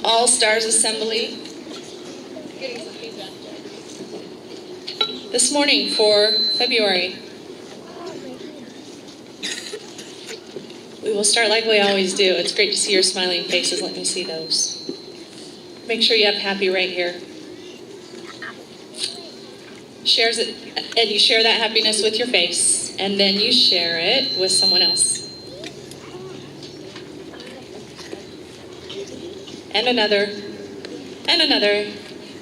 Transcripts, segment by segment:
All Stars Assembly. This morning for February. We will start like we always do. It's great to see your smiling faces. Let me see those. Make sure you have happy right here. Shares it, and you share that happiness with your face, and then you share it with someone else. And another, and another.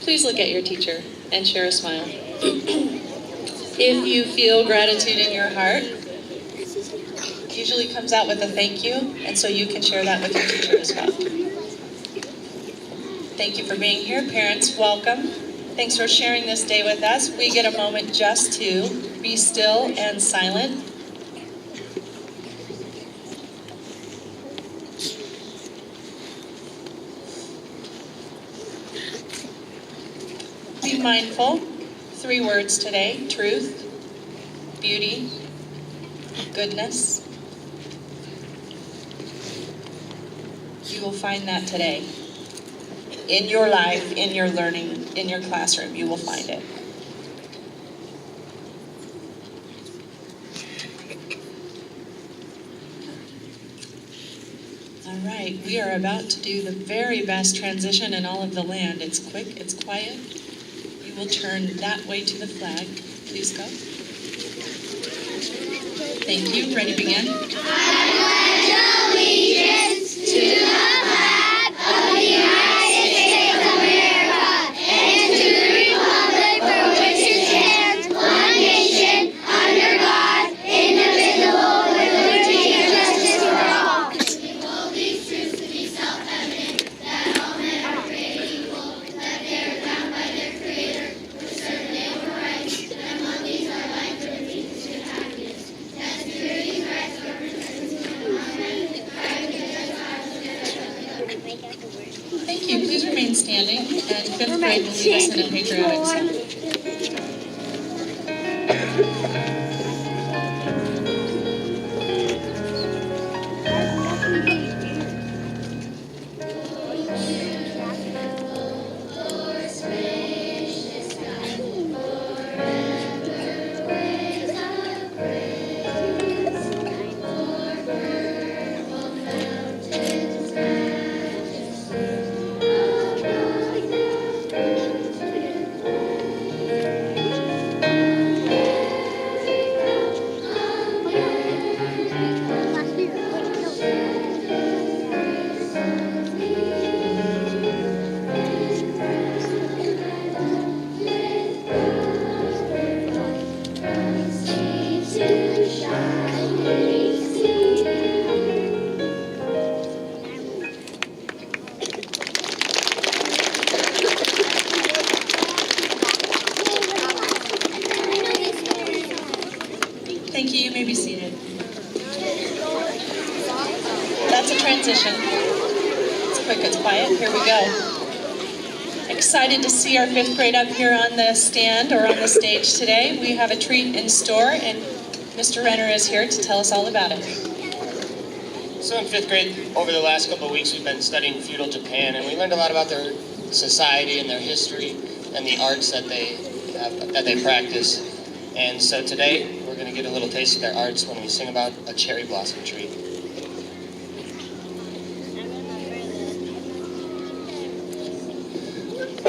Please look at your teacher and share a smile. If you feel gratitude in your heart, it usually comes out with a thank you, and so you can share that with your teacher as well. Thank you for being here. Parents, welcome. Thanks for sharing this day with us. We get a moment just to be still and silent. Be mindful. 3 words today: truth, beauty, goodness. You will find that today. In your life, in your learning, in your classroom, you will find it. All right, we are about to do the very best transition in all of the land. It's quick, it's quiet. You will turn that way to the flag. Please go. Thank you. Ready, begin. I pledge allegiance to the flag of the United States of America and to the republic for which it stands, one nation, under God, indivisible, with liberty and justice for all. We hold these truths to be self-evident, that all men are created equal, that they are bound by their Creator with certain equal rights, that among these are life, liberty, and happiness, that security and rights govern among men, Thank you. Please remain standing, and 5th grade will lead us in a patriotic song. Thank you. You may be seated. That's a transition. It's quick, it's quiet. Here we go. Excited to see our 5th grade up here on the stand or on the stage today. We have a treat in store, and Mr. Renner is here to tell us all about it. So in 5th grade, over the last couple of weeks, we've been studying feudal Japan, and we learned a lot about their society and their history and the arts that they practice. And so today, we're going to get a little taste of their arts when we sing about a cherry blossom tree.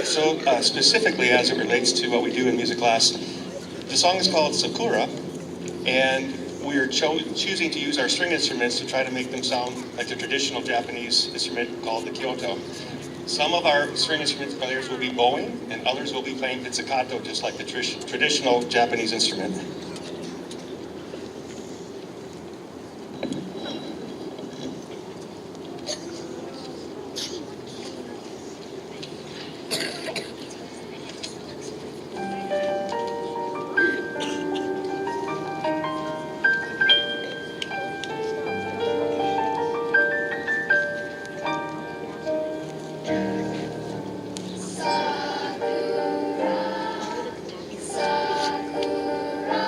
So specifically as it relates to what we do in music class, the song is called Sakura, and we're choosing to use our string instruments to try to make them sound like the traditional Japanese instrument called the kyoto. Some of our string instrument players will be bowing, and others will be playing pizzicato, just like the traditional Japanese instrument. Sakura, Sakura.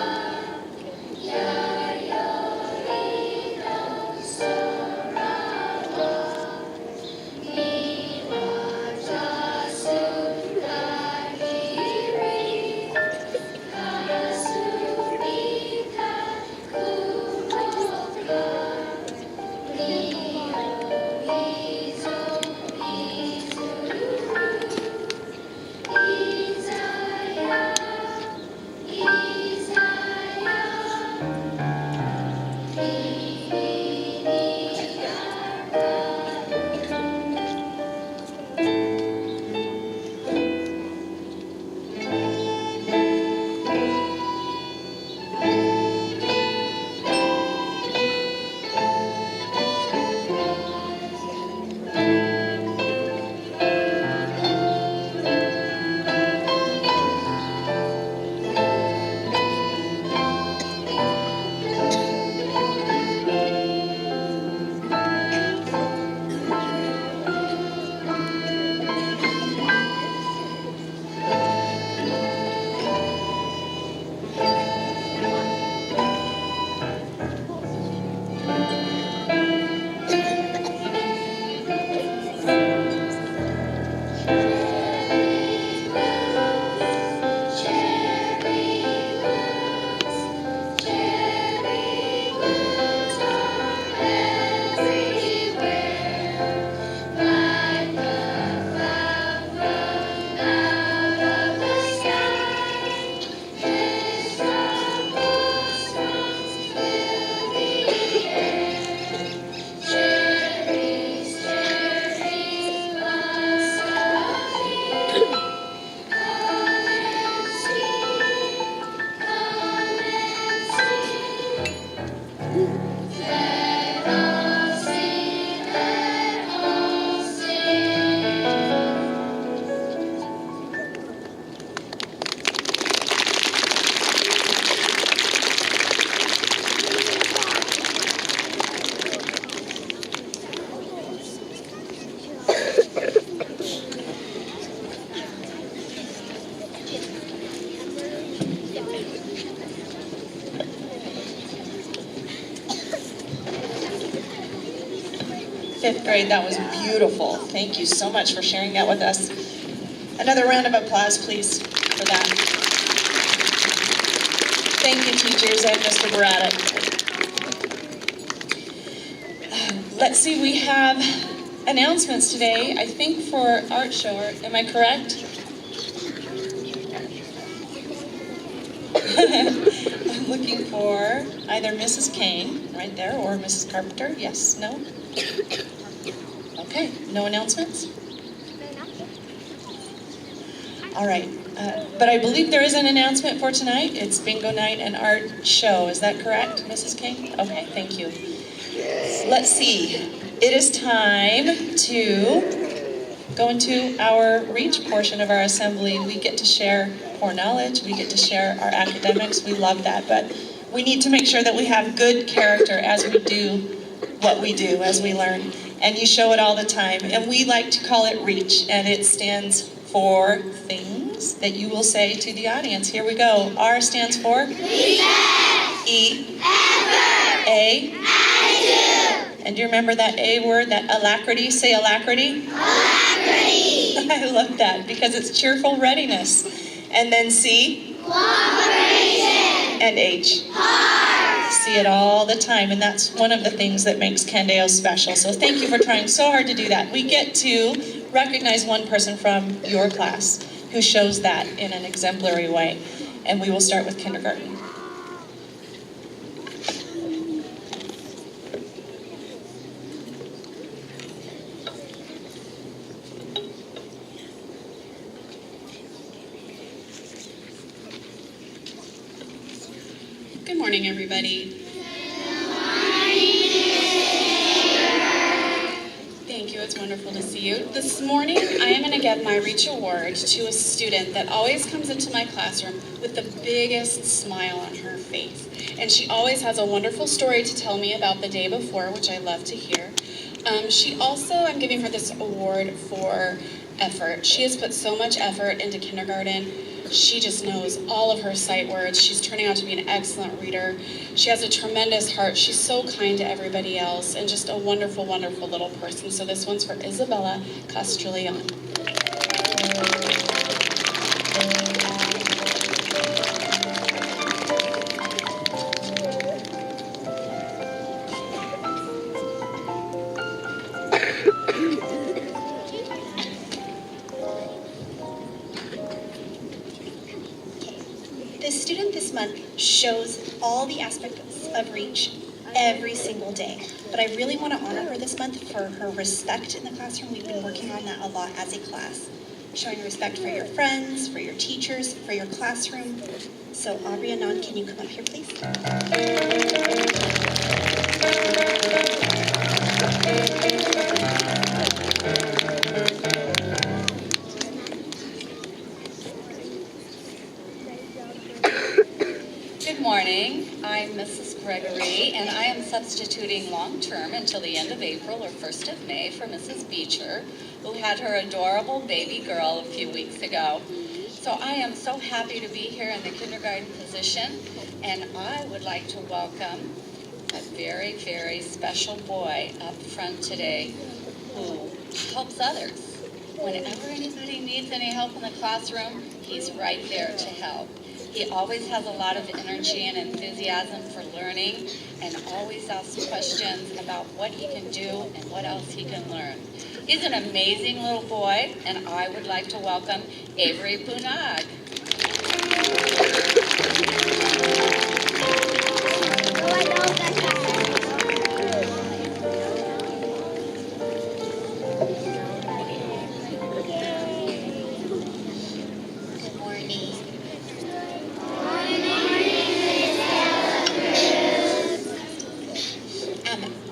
fifth grade. That was beautiful. Thank you so much for sharing that with us. Another round of applause, please, for that. Thank you, teachers and Mr. Braddock. Let's see, we have announcements today, I think for art show. Am I correct? I'm looking for either Mrs. Kane, right there, or Mrs. Carpenter. Yes, no? Okay, no announcements? All right, but I believe there is an announcement for tonight. It's bingo night and art show. Is that correct, Mrs. King? Okay, thank you. Let's see. It is time to go into our reach portion of our assembly. We get to share core knowledge. We get to share our academics. We love that, but we need to make sure that we have good character as we do what we do, as we learn. And you show it all the time. And we like to call it reach, and it stands for things that you will say to the audience. Here we go. R stands for? Respect. E? Effort. A? Attitude. And do you remember that A word, that alacrity? Say alacrity. Alacrity. I love that because it's cheerful readiness. And then C? Cooperation. And H? Heart. See it all the time, and that's one of the things that makes Candeo special. So thank you for trying so hard to do that. We get to recognize one person from your class who shows that in an exemplary way. And we will start with kindergarten. Good morning, everybody. Thank you, it's wonderful to see you. This morning, I am going to give my Reach Award to a student that always comes into my classroom with the biggest smile on her face. And she always has a wonderful story to tell me about the day before, which I love to hear. I'm giving her this award for effort. She has put so much effort into kindergarten. She just knows all of her sight words. She's turning out to be an excellent reader. She has a tremendous heart. She's so kind to everybody else and just a wonderful, wonderful little person. So this one's for Isabella Castrillon. The student this month shows all the aspects of reach every single day. But I really want to honor her this month for her respect in the classroom. We've been working on that a lot as a class. Showing respect for your friends, for your teachers, for your classroom. So Aubrey Anand, can you come up here, please? Good morning. I'm Mrs. Gregory, and I am substituting long-term until the end of April or 1st of May for Mrs. Beecher, who had her adorable baby girl a few weeks ago. So I am so happy to be here in the kindergarten position, and I would like to welcome a very, very special boy up front today who helps others. Whenever anybody needs any help in the classroom, he's right there to help. He always has a lot of energy and enthusiasm for learning and always asks questions about what he can do and what else he can learn. He's an amazing little boy, and I would like to welcome Avery Punag. Good morning.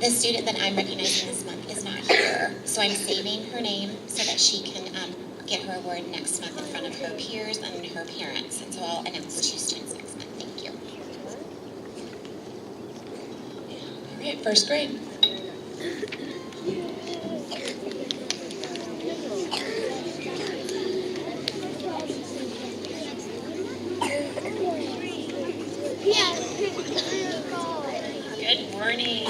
The student that I'm recognizing this month is not here, so I'm saving her name so that she can get her award next month in front of her peers and her parents. And so I'll announce 2 students next month. Thank you. All right, first grade. Good morning.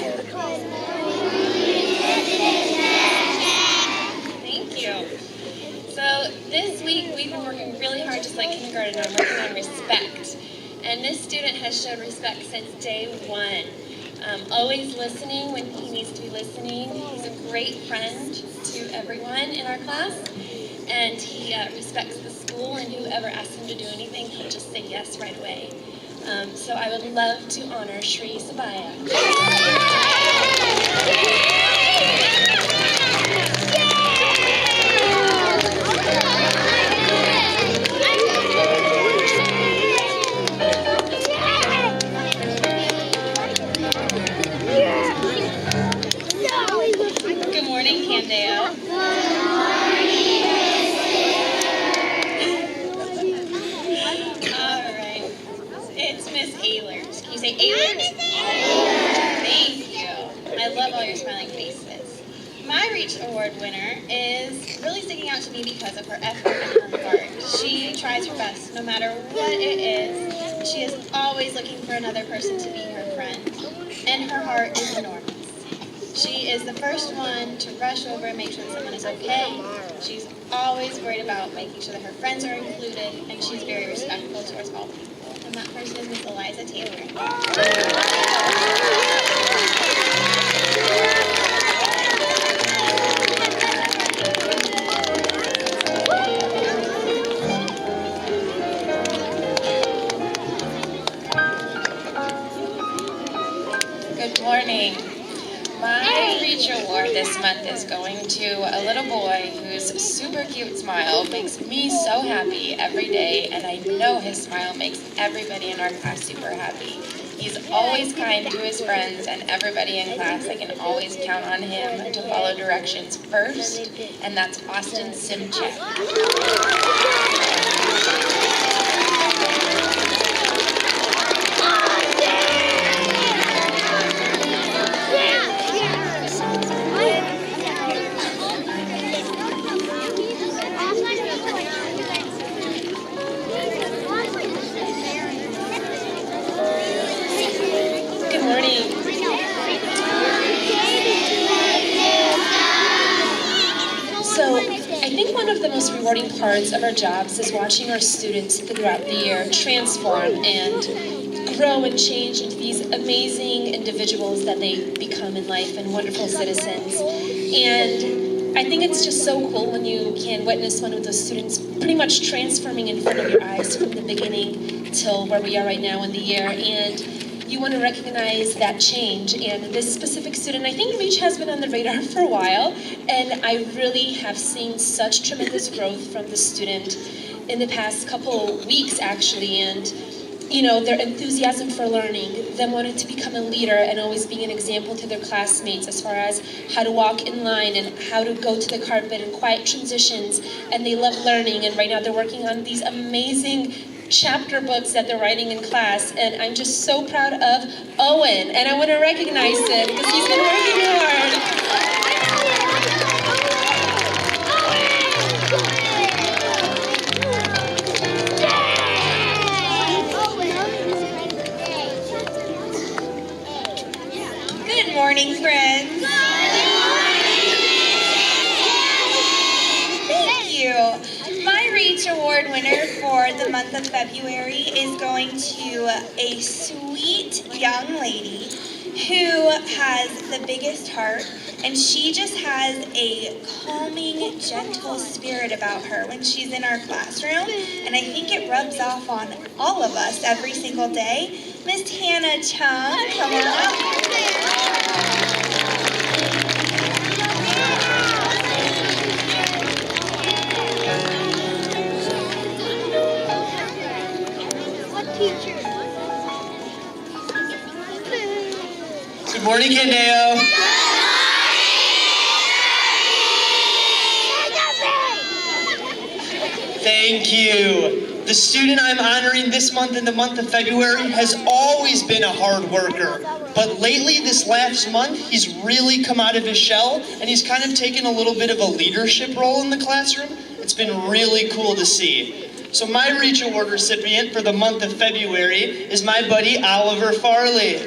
This week we've been working really hard, just like kindergarten, on working on respect. And this student has showed respect since day one. Always listening when he needs to be listening. He's a great friend to everyone in our class. And he respects the school, and whoever asks him to do anything, he'll just say yes right away. So I would love to honor Shri Sabaya. Good morning, Candeo. All right. It's Miss Ehlers. Can you say Ehlers? Thank you. I love all your smiling faces. My Reach Award winner is really sticking out to me because of her effort and her heart. She tries her best no matter what it is. She is always looking for another person to be her friend. And her heart is enormous. She is the first one to rush over and make sure that someone is okay. She's always worried about making sure that her friends are included, and she's very respectful towards all people. And that person is Miss Eliza Taylor. Good morning. My Reach Award this month is going to a little boy whose super cute smile makes me so happy every day, and I know his smile makes everybody in our class super happy. He's always kind to his friends and everybody in class. I can always count on him to follow directions first, and that's Austin Simchek. Good morning. So, I think one of the most rewarding parts of our jobs is watching our students throughout the year transform and grow and change into these amazing individuals that they become in life and wonderful citizens. And I think it's just so cool when you can witness one of those students pretty much transforming in front of your eyes from the beginning till where we are right now in the year. And you want to recognize that change. And this specific student, I think Reach has been on the radar for a while, and I really have seen such tremendous growth from the student in the past couple weeks, actually. And you know, their enthusiasm for learning, them wanting to become a leader and always being an example to their classmates as far as how to walk in line and how to go to the carpet and quiet transitions. And they love learning, and right now they're working on these amazing chapter books that they're writing in class. And I'm just so proud of Owen, and I want to recognize him because he's been working hard. Good morning, friends. Thank you. My Reach Award winner for the month of February is going to a sweet young lady who has the biggest heart, and she just has a calming, gentle spirit about her when she's in our classroom, and I think it rubs off on all of us every single day. Miss Hannah Chung, come on up. Good morning, Candeo. Thank you. The student I'm honoring this month in the month of February has always been a hard worker. But lately, this last month, he's really come out of his shell, and he's kind of taken a little bit of a leadership role in the classroom. It's been really cool to see. So my Reach Award recipient for the month of February is my buddy Oliver Farley.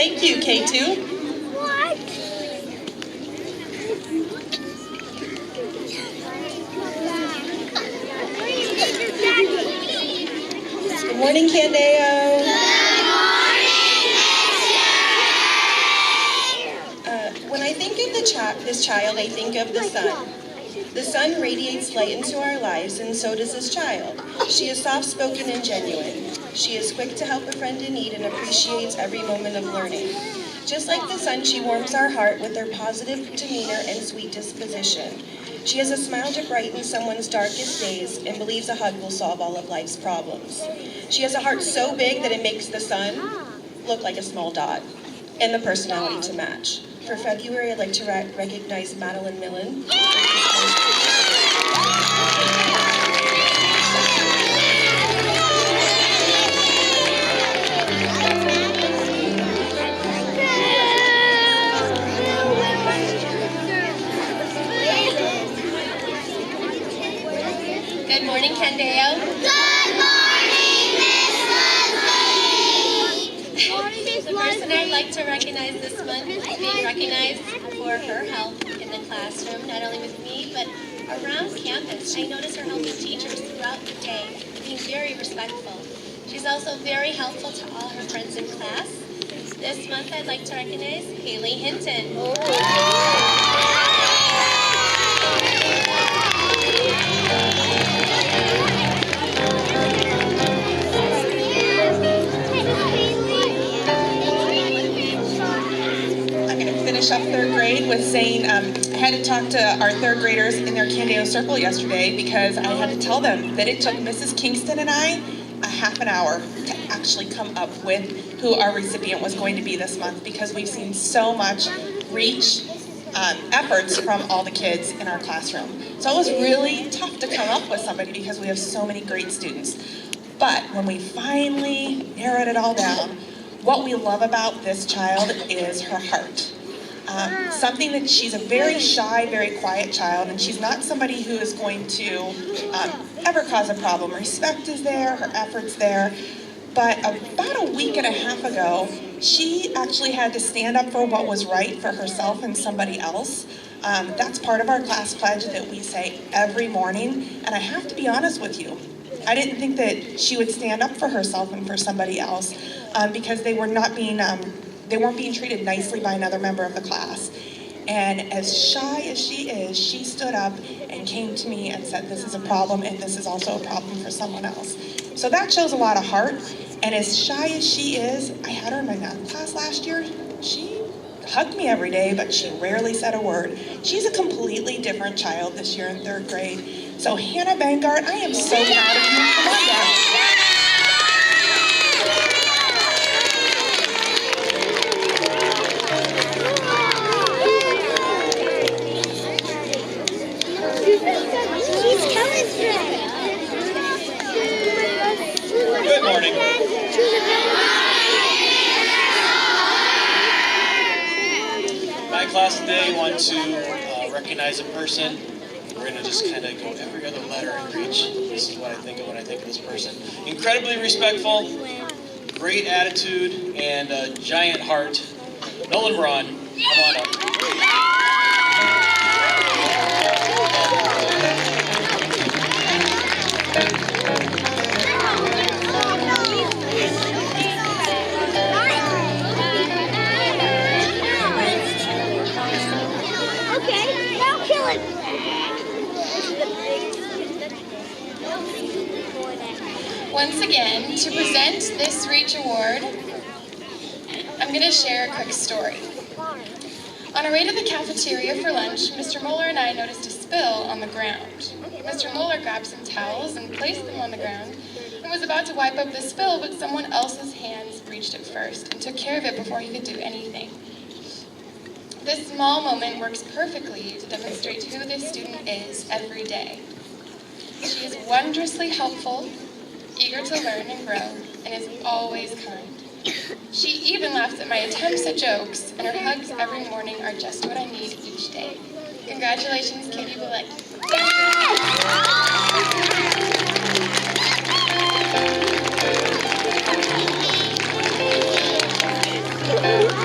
Thank you, K2. Good morning, Candeo. When I think of this child, I think of the sun. The sun radiates light into our lives, and so does this child. She is soft-spoken and genuine. She is quick to help a friend in need and appreciates every moment of learning. Just like the sun, she warms our heart with her positive demeanor and sweet disposition. She has a smile to brighten someone's darkest days and believes a hug will solve all of life's problems. She has a heart so big that it makes the sun look like a small dot, and the personality to match. For February, I'd like to recognize Madeline Millen. Good morning, Candeo. Good morning, Miss Leslie. The person I'd like to recognize this month is being recognized for her help in the classroom, not only with me, but around campus. I notice her helping teachers throughout the day, being very respectful. She's also very helpful to all her friends in class. This month I'd like to recognize Haley Hinton. Finish up third grade with saying I had to talk to our third graders in their Candeo circle yesterday because I had to tell them that it took Mrs. Kingston and I a half an hour to actually come up with who our recipient was going to be this month, because we've seen so much reach efforts from all the kids in our classroom. So it was really tough to come up with somebody because we have so many great students. But when we finally narrowed it all down, what we love about this child is her heart. Something that she's a very shy, very quiet child, and she's not somebody who is going to ever cause a problem. Respect is there, her effort's there. But about a week and a half ago, she actually had to stand up for what was right for herself and somebody else. That's part of our class pledge that we say every morning. And I have to be honest with you, I didn't think that she would stand up for herself and for somebody else because they weren't being treated nicely by another member of the class. And as shy as she is, she stood up and came to me and said, this is a problem, and this is also a problem for someone else. So that shows a lot of heart. And as shy as she is, I had her in my math class last year. She hugged me every day, but she rarely said a word. She's a completely different child this year in third grade. So Hannah Bangard, I am so proud of you. Come on down. Good morning. My class today wants to recognize a person. We're going to just kind of go every other letter and reach. This is what I think of when I think of this person. Incredibly respectful, great attitude, and a giant heart. Nolan Braun, come on up. Once again, to present this Reach Award, I'm going to share a quick story. On our way to the cafeteria for lunch, Mr. Moeller and I noticed a spill on the ground. Mr. Moeller grabbed some towels and placed them on the ground and was about to wipe up the spill, but someone else's hands reached it first and took care of it before he could do anything. This small moment works perfectly to demonstrate who this student is every day. She is wondrously helpful, eager to learn and grow, and is always kind. She even laughs at my attempts at jokes, and her hugs every morning are just what I need each day. Congratulations, Katie Bullock. Yes!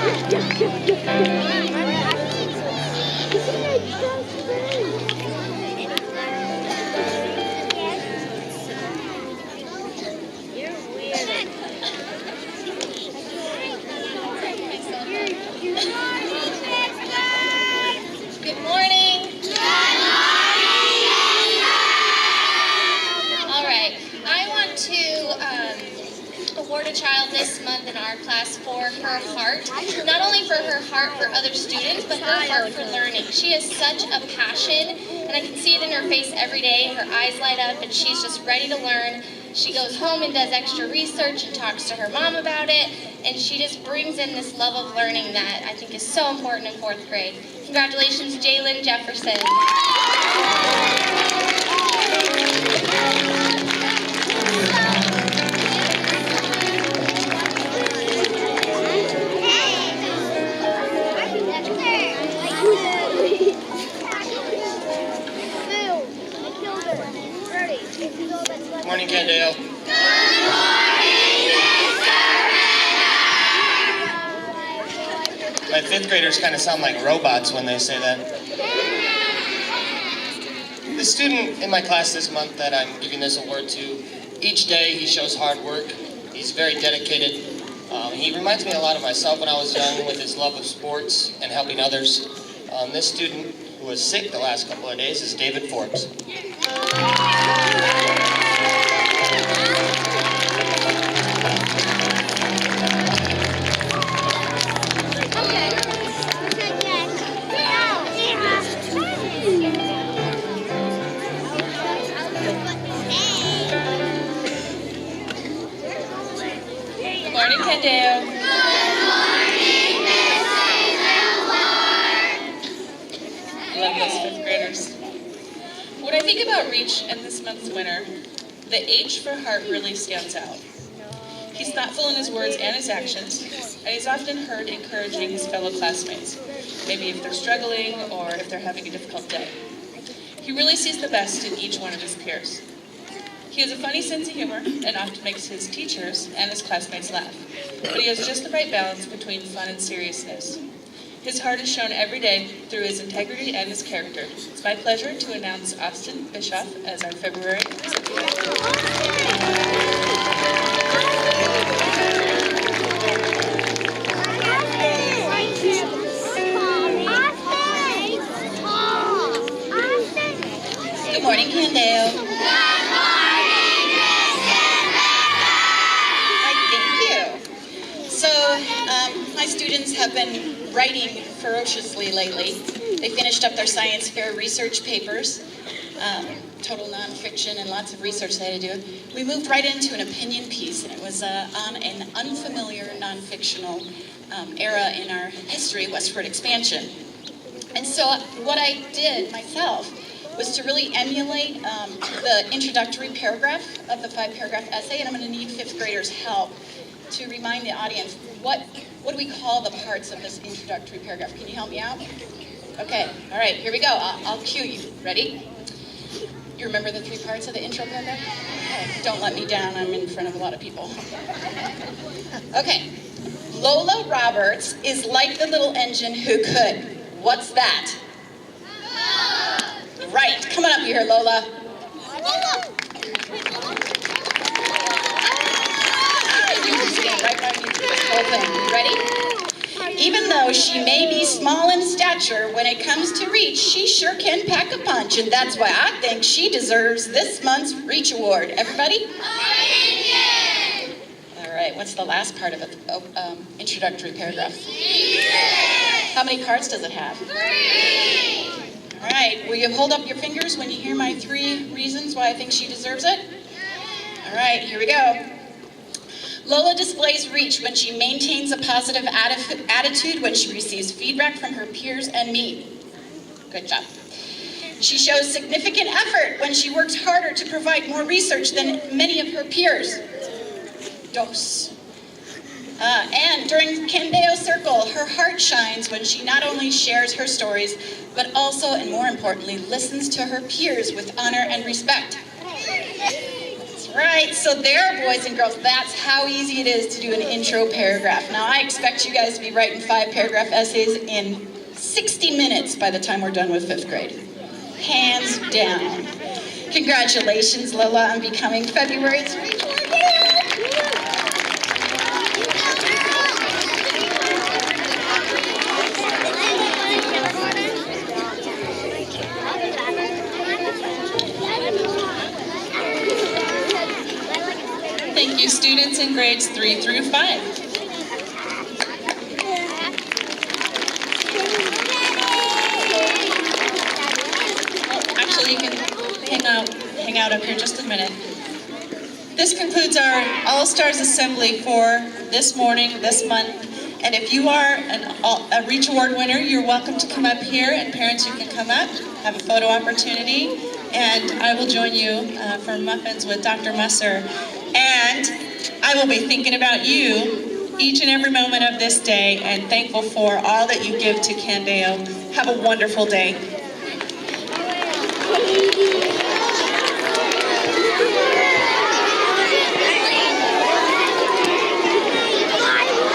award a child this month in our class for her heart. Not only for her heart for other students, but her heart for learning. She has such a passion, and I can see it in her face every day. Her eyes light up, and she's just ready to learn. She goes home and does extra research and talks to her mom about it, and she just brings in this love of learning that I think is so important in 4th grade. Congratulations, Jalen Jefferson. Morning, Kendale. My 5th graders kind of sound like robots when they say that. The student in my class this month that I'm giving this award to, each day he shows hard work. He's very dedicated. He reminds me a lot of myself when I was young with his love of sports and helping others. This student who was sick the last couple of days is David Forbes. Good morning, Kendale. Love those 5th graders. When I think about Reach and this month's winner, the H for heart really stands out. He's thoughtful in his words and his actions, and he's often heard encouraging his fellow classmates, maybe if they're struggling or if they're having a difficult day. He really sees the best in each one of his peers. He has a funny sense of humor and often makes his teachers and his classmates laugh, but he has just the right balance between fun and seriousness. His heart is shown every day through his integrity and his character. It's my pleasure to announce Austin Bischoff as our February Good morning, Kendale. My students have been writing ferociously lately. They finished up their science fair research papers, total nonfiction and lots of research they had to do. We moved right into an opinion piece, and it was on an unfamiliar nonfictional era in our history, westward expansion. And so what I did myself was to really emulate the introductory paragraph of the 5-paragraph essay, and I'm going to need 5th graders' help to remind the audience what do we call the parts of this introductory paragraph. Can you help me out? Okay, all right, here we go. I'll cue you. Ready? You remember the 3 parts of the intro paragraph? Oh, don't let me down. I'm in front of a lot of people. Okay. Lola Roberts is like the little engine who could. What's that? Right. Come on up here, Lola. Right by me. Whole thing. Ready? Even though she may be small in stature, when it comes to Reach, she sure can pack a punch, and that's why I think she deserves this month's Reach Award. Everybody? All right, what's the last part of the introductory paragraph? How many parts does it have? 3. All right, will you hold up your fingers when you hear my 3 reasons why I think she deserves it? All right, here we go. Lola displays Reach when she maintains a positive attitude when she receives feedback from her peers and me. Good job. She shows significant effort when she works harder to provide more research than many of her peers. Dos. And during Candeo Circle, her heart shines when she not only shares her stories, but also, and more importantly, listens to her peers with honor and respect. Right, so there, boys and girls, that's how easy it is to do an intro paragraph. Now, I expect you guys to be writing 5-paragraph essays in 60 minutes by the time we're done with 5th grade. Hands down. Congratulations, Lola, on becoming February's Reach Award. Thank Thank you, students in grades 3 through 5. Actually, you can hang out up here just a minute. This concludes our All-Stars Assembly for this morning, this month. And if you are a Reach Award winner, you're welcome to come up here, and parents, you can come up, have a photo opportunity, and I will join you for muffins with Dr. Musser. And I will be thinking about you each and every moment of this day and thankful for all that you give to Candeo. Have a wonderful day.